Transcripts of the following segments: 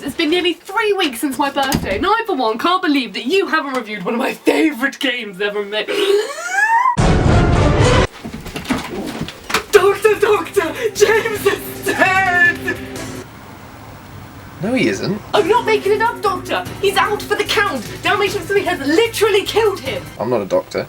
it's been nearly 3 weeks since my birthday, and I, for one, can't believe that you haven't reviewed one of my favourite games ever made. Doctor! James is dead! No, he isn't. I'm not making it up, Doctor! He's out for the count! Dalmatian 3 has literally killed him! I'm not a doctor.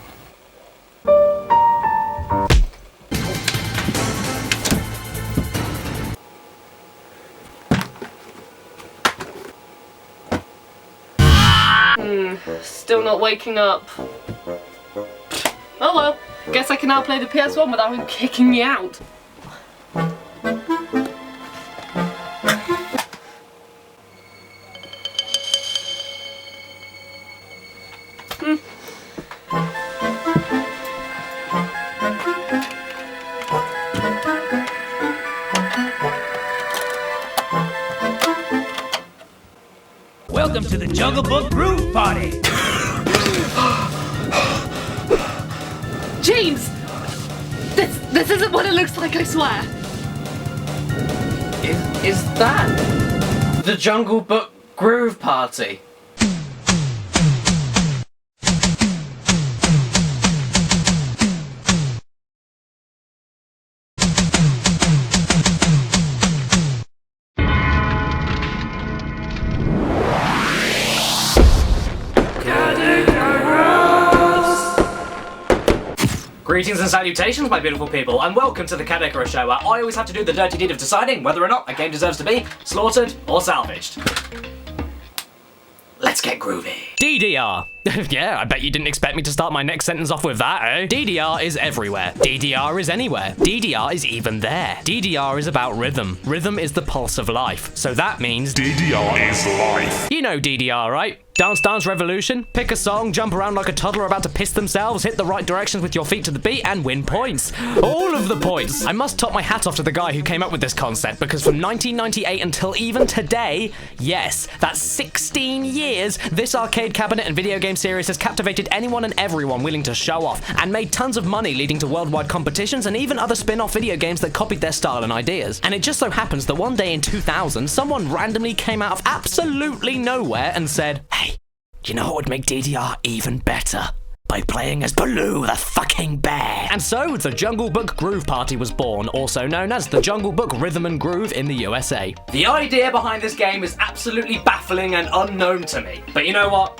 Still not waking up. Oh well, guess I can now play the PS1 without him kicking me out. Welcome to the Jungle Book Groove Party! James! This isn't what it looks like, I swear! Is that the Jungle Book Groove Party? Greetings and salutations, my beautiful people, and welcome to the Caddicarus show, where I always have to do the dirty deed of deciding whether or not a game deserves to be slaughtered or salvaged. Let's get groovy. DDR. Yeah, I bet you didn't expect me to start my next sentence off with that, eh? DDR is everywhere. DDR is anywhere. DDR is even there. DDR is about rhythm. Rhythm is the pulse of life. So that means DDR is life. You know DDR, right? Dance Dance Revolution? Pick a song, jump around like a toddler about to piss themselves, hit the right directions with your feet to the beat, and win points. All of the points! I must top my hat off to the guy who came up with this concept, because from 1998 until even today, yes, that's 16 years, this arcade cabinet and video game series has captivated anyone and everyone willing to show off, and made tons of money, leading to worldwide competitions and even other spin-off video games that copied their style and ideas. And it just so happens that one day in 2000, someone randomly came out of absolutely nowhere and said, "Hey, you know what would make DDR even better? By playing as Baloo the fucking bear." And so, the Jungle Book Groove Party was born, also known as the Jungle Book Rhythm and Groove in the USA. The idea behind this game is absolutely baffling and unknown to me. But you know what?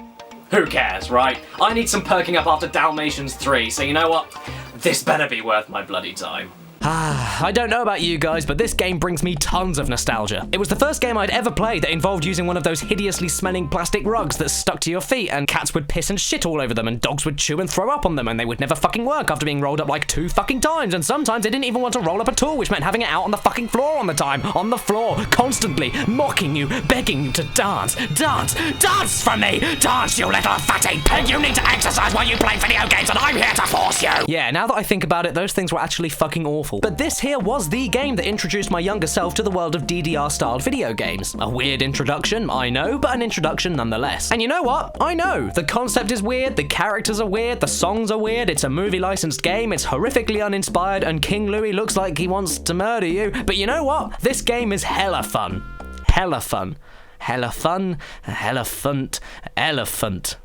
Who cares, right? I need some perking up after Dalmatians 3, so you know what? This better be worth my bloody time. I don't know about you guys, but this game brings me tons of nostalgia. It was the first game I'd ever played that involved using one of those hideously smelling plastic rugs that stuck to your feet, and cats would piss and shit all over them, and dogs would chew and throw up on them, and they would never fucking work after being rolled up like 2 fucking times, and sometimes they didn't even want to roll up at all, which meant having it out on the fucking floor on the time. On the floor, constantly, mocking you, begging you to dance. Dance! Dance for me! Dance, you little fatty pig! You need to exercise while you play video games, and I'm here to force you! Yeah, now that I think about it, those things were actually fucking awful. But this here was the game that introduced my younger self to the world of DDR-styled video games. A weird introduction, I know, but an introduction nonetheless. And you know what? I know. The concept is weird, the characters are weird, the songs are weird, it's a movie-licensed game, it's horrifically uninspired, and King Louis looks like he wants to murder you. But you know what? This game is hella fun. Hella fun. Hella fun. Elephant. Elephant.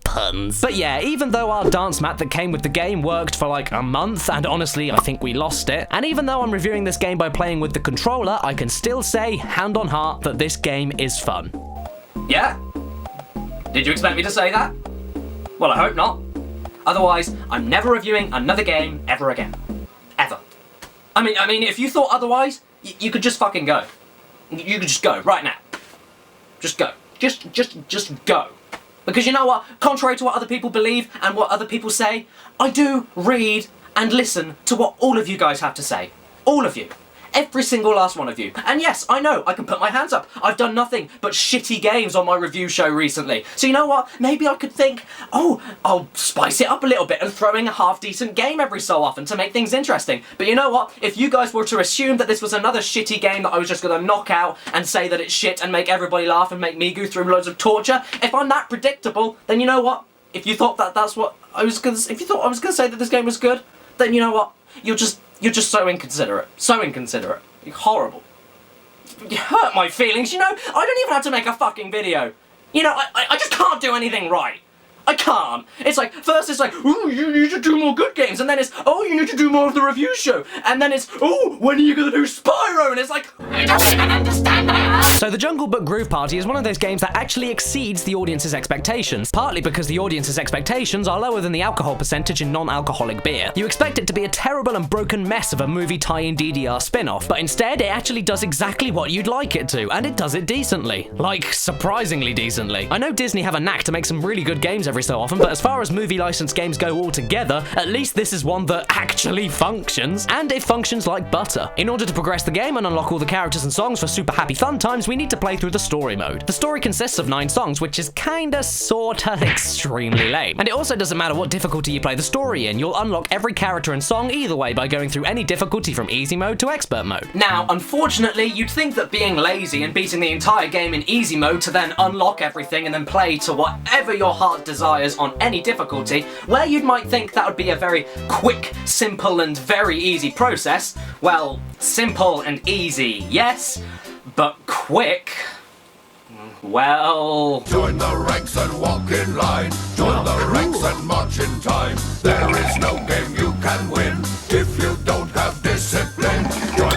Puns. But yeah, even though our dance mat that came with the game worked for like a month, and honestly I think we lost it, and even though I'm reviewing this game by playing with the controller, I can still say, hand on heart, that this game is fun. Yeah? Did you expect me to say that? Well, I hope not. Otherwise, I'm never reviewing another game ever again. Ever. I mean, if you thought otherwise, you could just fucking go. You could just go, right now. Just go. Just go. Because you know what? Contrary to what other people believe and what other people say, I do read and listen to what all of you guys have to say. All of you. Every single last one of you. And yes, I know, I can put my hands up. I've done nothing but shitty games on my review show recently. So you know what? Maybe I could think, oh, I'll spice it up a little bit and throw in a half-decent game every so often to make things interesting. But you know what? If you guys were to assume that this was another shitty game that I was just going to knock out and say that it's shit and make everybody laugh and make me go through loads of torture, if I'm that predictable, then you know what? If you thought that that's what I was going to... If you thought I was going to say that this game was good, then you know what? You're just so inconsiderate. So inconsiderate. You're horrible. hurt my feelings, you know? I don't even have to make a fucking video. You know, I just can't do anything right. I can't. It's like, first it's like, ooh, you need to do more good games, and then it's, oh, you need to do more of the review show, and then it's, oh, when are you gonna do Spyro? And it's like, I don't even understand that. So the Jungle Book Groove Party is one of those games that actually exceeds the audience's expectations, partly because the audience's expectations are lower than the alcohol percentage in non-alcoholic beer. You expect it to be a terrible and broken mess of a movie tie-in DDR spin-off, but instead it actually does exactly what you'd like it to, and it does it decently. Like, surprisingly decently. I know Disney have a knack to make some really good games every so often, but as far as movie licensed games go altogether, at least this is one that actually functions, and it functions like butter. In order to progress the game and unlock all the characters and songs for super happy fun times, we need to play through the story mode. The story consists of 9 songs, which is kinda, sorta, extremely lame. And it also doesn't matter what difficulty you play the story in, you'll unlock every character and song either way by going through any difficulty from easy mode to expert mode. Now, unfortunately, you'd think that being lazy and beating the entire game in easy mode to then unlock everything and then play to whatever your heart desires on any difficulty, where you might think that would be a very quick, simple, and very easy process. Well, simple and easy, yes, but quick, well... Join the ranks and walk in line. Join the ranks and march in time. There is no game you can win if you don't have discipline.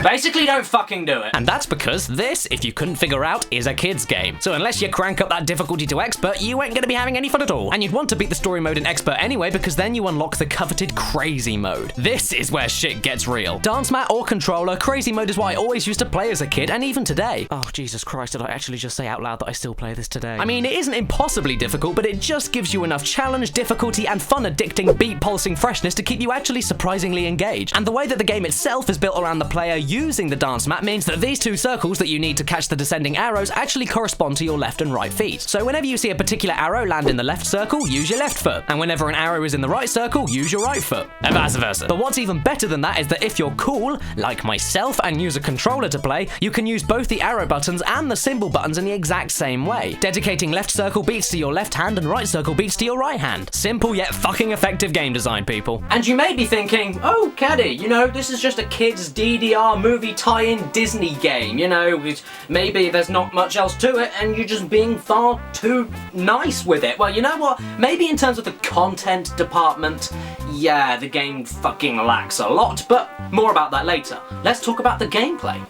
Basically, don't fucking do it. And that's because this, if you couldn't figure out, is a kid's game. So unless you crank up that difficulty to expert, you ain't gonna be having any fun at all. And you'd want to beat the story mode in expert anyway, because then you unlock the coveted crazy mode. This is where shit gets real. Dance mat or controller, crazy mode is what I always used to play as a kid, and even today. Oh, Jesus Christ, did I actually just say out loud that I still play this today? I mean, it isn't impossibly difficult, but it just gives you enough challenge, difficulty, and fun addicting beat pulsing freshness to keep you actually surprisingly engaged. And the way that the game itself is built around the player using the dance mat means that these 2 circles that you need to catch the descending arrows actually correspond to your left and right feet. So whenever you see a particular arrow land in the left circle, use your left foot. And whenever an arrow is in the right circle, use your right foot. And vice versa. But what's even better than that is that if you're cool, like myself, and use a controller to play, you can use both the arrow buttons and the symbol buttons in the exact same way, dedicating left circle beats to your left hand and right circle beats to your right hand. Simple yet fucking effective game design, people. And you may be thinking, oh, Caddy, you know, this is just a kid's DDR movie tie-in Disney game, you know, maybe there's not much else to it and you're just being far too nice with it. Well, you know what? Maybe in terms of the content department, yeah, the game fucking lacks a lot, but more about that later. Let's talk about the gameplay.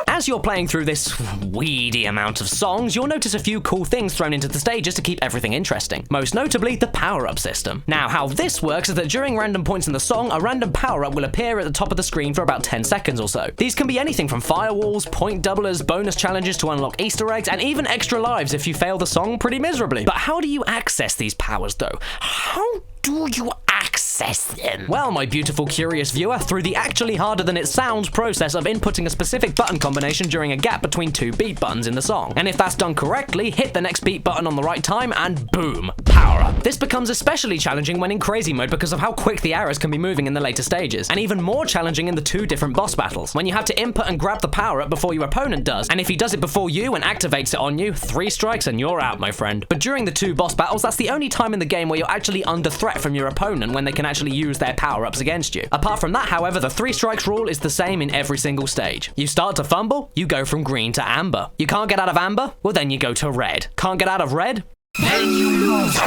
As you're playing through this weedy amount of songs, you'll notice a few cool things thrown into the stages to keep everything interesting. Most notably, the power-up system. Now, how this works is that during random points in the song, a random power-up will appear at the top of the screen for about 10 seconds or so. These can be anything from firewalls, point doublers, bonus challenges to unlock Easter eggs, and even extra lives if you fail the song pretty miserably. But how do you access these powers, though? How do you access them? Well, my beautiful curious viewer, through the actually harder than it sounds process of inputting a specific button combination during a gap between 2 beat buttons in the song. And if that's done correctly, hit the next beat button on the right time and boom, power up. This becomes especially challenging when in crazy mode because of how quick the arrows can be moving in the later stages, and even more challenging in the 2 different boss battles, when you have to input and grab the power up before your opponent does, and if he does it before you and activates it on you, 3 strikes and you're out, my friend. But during the 2 boss battles, that's the only time in the game where you're actually under threat from your opponent when they can actually use their power-ups against you. Apart from that, however, the 3 strikes rule is the same in every single stage. You start to fumble, you go from green to amber. You can't get out of amber? Well, then you go to red. Can't get out of red? Then you lose.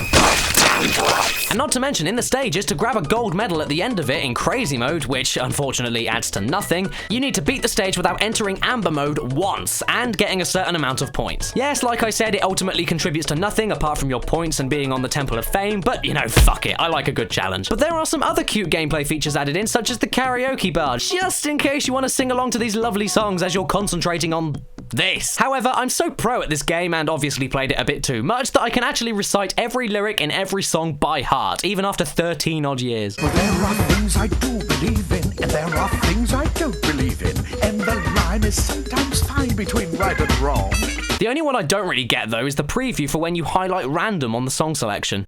And not to mention, in the stages, to grab a gold medal at the end of it in crazy mode, which unfortunately adds to nothing, you need to beat the stage without entering amber mode once and getting a certain amount of points. Yes, like I said, it ultimately contributes to nothing apart from your points and being on the Temple of Fame, but you know, fuck it, I like a good challenge. But there are some other cute gameplay features added in, such as the karaoke bar, just in case you want to sing along to these lovely songs as you're concentrating on this. However, I'm so pro at this game, and obviously played it a bit too much, that I can actually recite every lyric in every song by heart, even after 13 odd years. Well, there are things I do believe in, and there are things I don't believe in, and the line is sometimes fine between right and wrong. The only one I don't really get, though, is the preview for when you highlight random on the song selection.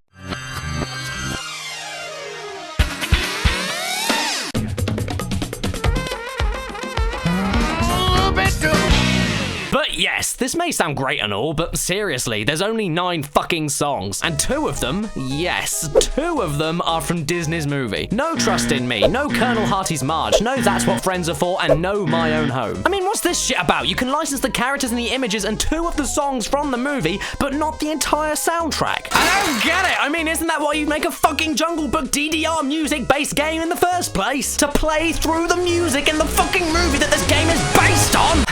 But yes, this This may sound great and all, but seriously, there's only 9 fucking songs. And 2 of them, yes, 2 of them are from Disney's movie. No Trust in Me, no Colonel Harty's March, no That's What Friends Are For, and no My Own Home. I mean, what's this shit about? You can license the characters and the images and 2 of the songs from the movie, but not the entire soundtrack. I don't get it! I mean, isn't that why you make a fucking Jungle Book DDR music-based game in the first place? To play through the music in the fucking movie that this game is based on?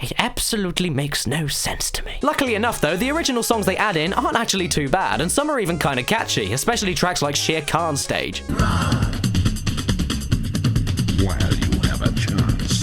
It absolutely makes no sense to me. Luckily enough though, the original songs they add in aren't actually too bad, and some are even kinda catchy, especially tracks like Shere Khan's stage. While you have a chance.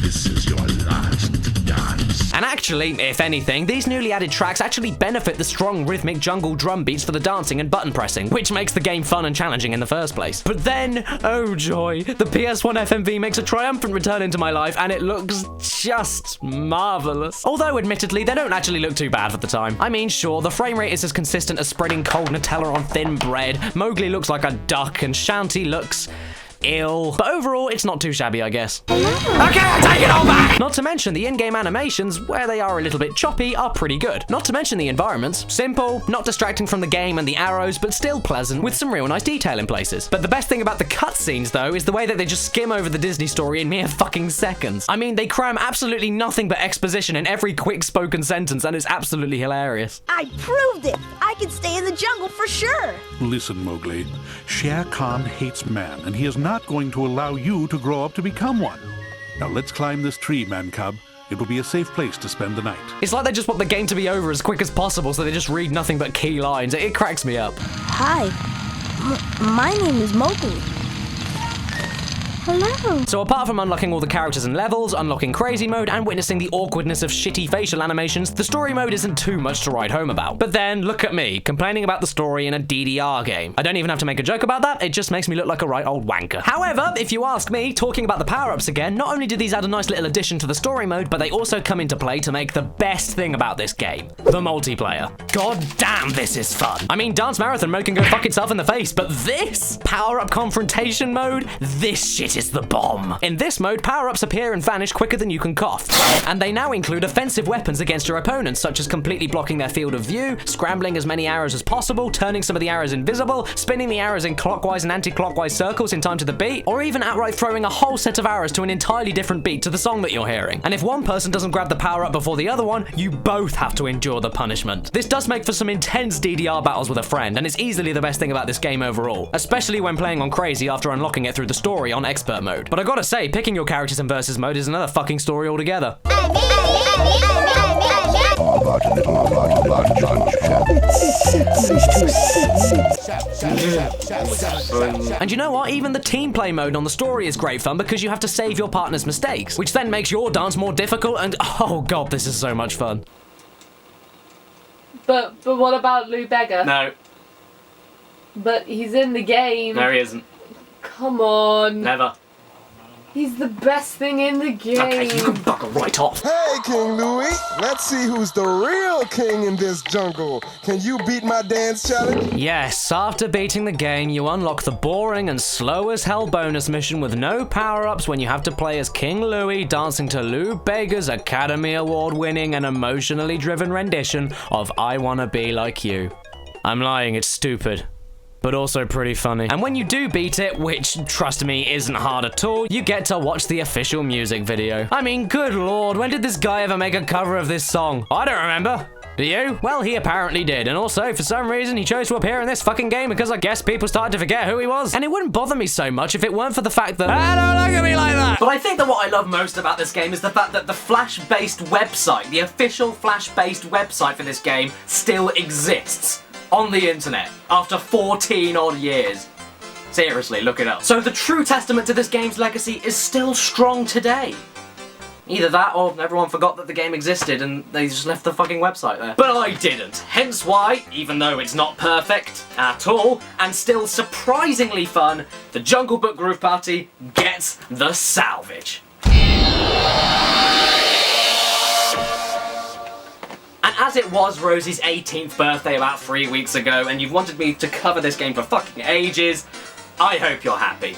This is your last dance. And actually, if anything, these newly added tracks actually benefit the strong rhythmic jungle drum beats for the dancing and button pressing, which makes the game fun and challenging in the first place. But then, oh joy, the PS1 FMV makes a triumphant return into my life, and it looks just marvelous. Although, admittedly, they don't actually look too bad for the time. I mean, sure, the frame rate is as consistent as spreading cold Nutella on thin bread, Mowgli looks like a duck, and Shanti looks ill. But overall, it's not too shabby, I guess. Okay, I take it all back! Not to mention the in-game animations, where they are a little bit choppy, are pretty good. Not to mention the environments. Simple, not distracting from the game and the arrows, but still pleasant, with some real nice detail in places. But the best thing about the cutscenes, though, is the way that they just skim over the Disney story in mere fucking seconds. I mean, they cram absolutely nothing but exposition in every quick spoken sentence, and it's absolutely hilarious. I proved it! I can stay in the jungle for sure! Listen, Mowgli. Shere Khan hates man, and he is not going to allow you to grow up to become one. Now let's climb this tree, man cub. It will be a safe place to spend the night. It's like they just want the game to be over as quick as possible, so they just read nothing but key lines. It cracks me up. Hi. My name is Mowgli. Hello. So apart from unlocking all the characters and levels, unlocking crazy mode, and witnessing the awkwardness of shitty facial animations, the story mode isn't too much to write home about. But then, look at me, complaining about the story in a DDR game. I don't even have to make a joke about that, it just makes me look like a right old wanker. However, if you ask me, talking about the power-ups again, not only do these add a nice little addition to the story mode, but they also come into play to make the best thing about this game. The multiplayer. God damn, this is fun. I mean, Dance Marathon mode can go fuck itself in the face, but this? Power-up confrontation mode? This shit is the bomb. In this mode, power-ups appear and vanish quicker than you can cough. And they now include offensive weapons against your opponents, such as completely blocking their field of view, scrambling as many arrows as possible, turning some of the arrows invisible, spinning the arrows in clockwise and anti-clockwise circles in time to the beat, or even outright throwing a whole set of arrows to an entirely different beat to the song that you're hearing. And if one person doesn't grab the power-up before the other one, you both have to endure the punishment. This does make for some intense DDR battles with a friend, and it's easily the best thing about this game overall, especially when playing on crazy after unlocking it through the story on expert mode. But I gotta say, picking your characters in versus mode is another fucking story altogether. And you know what? Even the team play mode on the story is great fun because you have to save your partner's mistakes, which then makes your dance more difficult and oh god, this is so much fun. But what about Lou Bega? No. But he's in the game. No, he isn't. Come on. Never. He's the best thing in the game. Okay, you can fuck right off. Hey, King Louie. Let's see who's the real king in this jungle. Can you beat my dance challenge? Yes, after beating the game, you unlock the boring and slow as hell bonus mission with no power-ups when you have to play as King Louie dancing to Lou Bega's Academy Award winning and emotionally driven rendition of I Wanna Be Like You. I'm lying, it's stupid, but also pretty funny. And when you do beat it, which, trust me, isn't hard at all, you get to watch the official music video. I mean, good lord, when did this guy ever make a cover of this song? I don't remember. Do you? Well, he apparently did, and also, for some reason, he chose to appear in this fucking game because I guess people started to forget who he was. And it wouldn't bother me so much if it weren't for the fact that I don't look at me like that! But I think that what I love most about this game is the fact that the Flash-based website, the official Flash-based website for this game, still exists on the internet after 14 odd years. Seriously, look it up. So the true testament to this game's legacy is still strong today. Either that or everyone forgot that the game existed and they just left the fucking website there. But I didn't. Hence why, even though it's not perfect at all, and still surprisingly fun, the Jungle Book Groove Party gets the salvage. And as it was Rosie's 18th birthday about 3 weeks ago, and you've wanted me to cover this game for fucking ages, I hope you're happy.